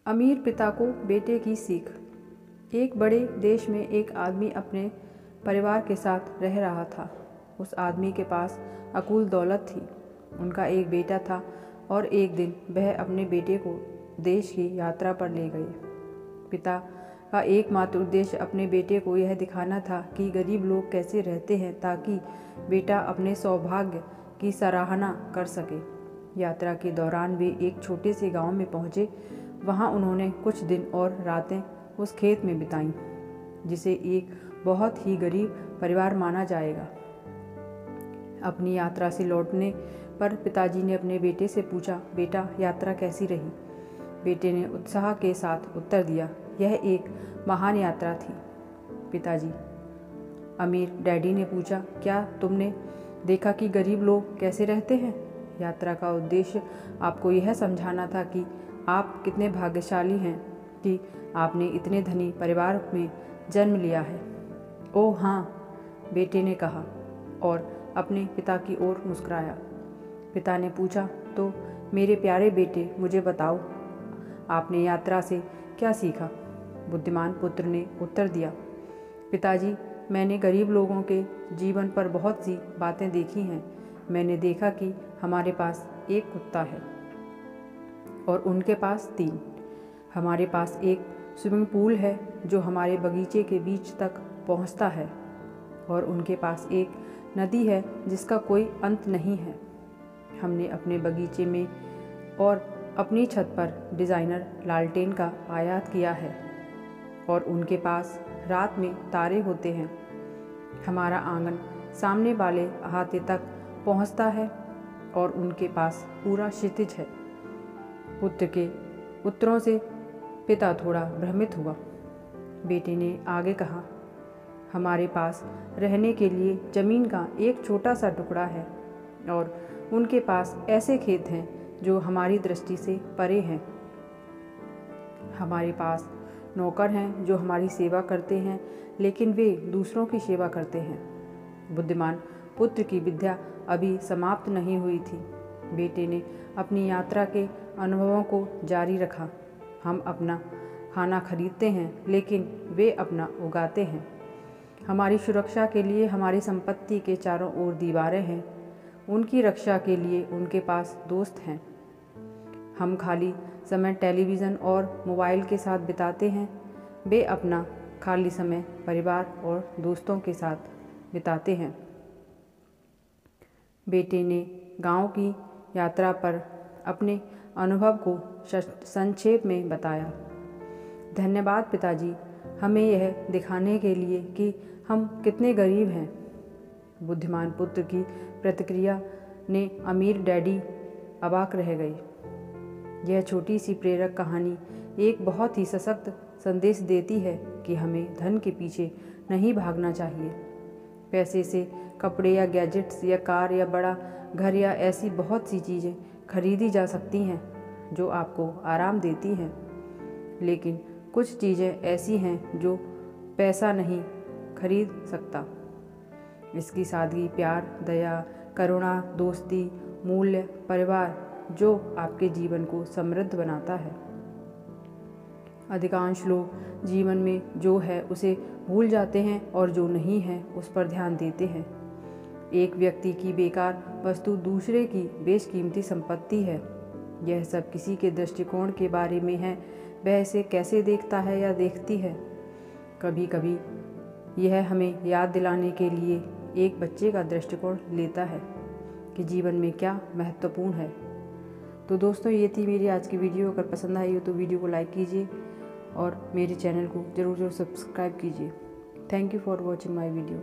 अमीर पिता को बेटे की सीख। एक बड़े देश में एक आदमी अपने परिवार के साथ रह रहा था। उस आदमी के पास अकूल दौलत थी। उनका एक बेटा था और एक दिन वह अपने बेटे को देश की यात्रा पर ले गए। पिता का एकमात्र उद्देश्य अपने बेटे को यह दिखाना था कि गरीब लोग कैसे रहते हैं, ताकि बेटा अपने सौभाग्य की सराहना कर सके। यात्रा के दौरान वे एक छोटे से गांव में पहुंचे। वहां उन्होंने कुछ दिन और रातें उस खेत में बिताईं, जिसे एक बहुत ही गरीब परिवार माना जाएगा। अपनी यात्रा से लौटने पर पिताजी ने अपने बेटे से पूछा, बेटा यात्रा कैसी रही? बेटे ने उत्साह के साथ उत्तर दिया, यह एक महान यात्रा थी पिताजी। अमीर डैडी ने पूछा, क्या तुमने देखा कि गरीब लोग कैसे रहते हैं? यात्रा का उद्देश्य आपको यह समझाना था कि आप कितने भाग्यशाली हैं कि आपने इतने धनी परिवार में जन्म लिया है। ओह हाँ, बेटे ने कहा और अपने पिता की ओर मुस्कुराया। पिता ने पूछा, तो मेरे प्यारे बेटे, मुझे बताओ, आपने यात्रा से क्या सीखा? बुद्धिमान पुत्र ने उत्तर दिया, पिताजी, मैंने गरीब लोगों के जीवन पर बहुत सी बातें देखी हैं। मैंने देखा कि हमारे पास एक कुत्ता है और उनके पास 3। हमारे पास एक स्विमिंग पूल है जो हमारे बगीचे के बीच तक पहुंचता है और उनके पास एक नदी है जिसका कोई अंत नहीं है। हमने अपने बगीचे में और अपनी छत पर डिज़ाइनर लालटेन का आयात किया है और उनके पास रात में तारे होते हैं। हमारा आंगन सामने वाले अहाते तक पहुंचता है और उनके पास पूरा क्षितिज है। पुत्र के उत्तरों से पिता थोड़ा भ्रमित हुआ। बेटे ने आगे कहा, हमारे पास रहने के लिए ज़मीन का एक छोटा सा टुकड़ा है और उनके पास ऐसे खेत हैं जो हमारी दृष्टि से परे हैं। हमारे पास नौकर हैं जो हमारी सेवा करते हैं, लेकिन वे दूसरों की सेवा करते हैं। बुद्धिमान पुत्र की विद्या अभी समाप्त नहीं हुई थी। बेटे ने अपनी यात्रा के अनुभवों को जारी रखा। हम अपना खाना खरीदते हैं, लेकिन वे अपना उगाते हैं। हमारी सुरक्षा के लिए हमारी संपत्ति के चारों ओर दीवारें हैं। उनकी रक्षा के लिए उनके पास दोस्त हैं। हम खाली समय टेलीविज़न और मोबाइल के साथ बिताते हैं। वे अपना खाली समय परिवार और दोस्तों के साथ बिताते हैं। बेटे ने गांव की यात्रा पर अपने अनुभव को संक्षेप में बताया। धन्यवाद पिताजी, हमें यह दिखाने के लिए कि हम कितने गरीब हैं। बुद्धिमान पुत्र की प्रतिक्रिया ने अमीर डैडी अवाक रह गए। यह छोटी सी प्रेरक कहानी एक बहुत ही सशक्त संदेश देती है कि हमें धन के पीछे नहीं भागना चाहिए। पैसे से कपड़े या गैजेट्स या कार या बड़ा घर या ऐसी बहुत सी चीज़ें खरीदी जा सकती हैं जो आपको आराम देती हैं, लेकिन कुछ चीज़ें ऐसी हैं जो पैसा नहीं खरीद सकता। इसकी सादगी, प्यार, दया, करुणा, दोस्ती, मूल्य, परिवार, जो आपके जीवन को समृद्ध बनाता है। अधिकांश लोग जीवन में जो है उसे भूल जाते हैं और जो नहीं है उस पर ध्यान देते हैं। एक व्यक्ति की बेकार वस्तु दूसरे की बेशकीमती संपत्ति है। यह सब किसी के दृष्टिकोण के बारे में है, वह इसे कैसे देखता है या देखती है। कभी कभी यह हमें याद दिलाने के लिए एक बच्चे का दृष्टिकोण लेता है कि जीवन में क्या महत्वपूर्ण है। तो दोस्तों, ये थी मेरी आज की वीडियो। अगर पसंद आई हो तो वीडियो को लाइक कीजिए और मेरे चैनल को ज़रूर सब्सक्राइब कीजिए। Thank you for watching my video.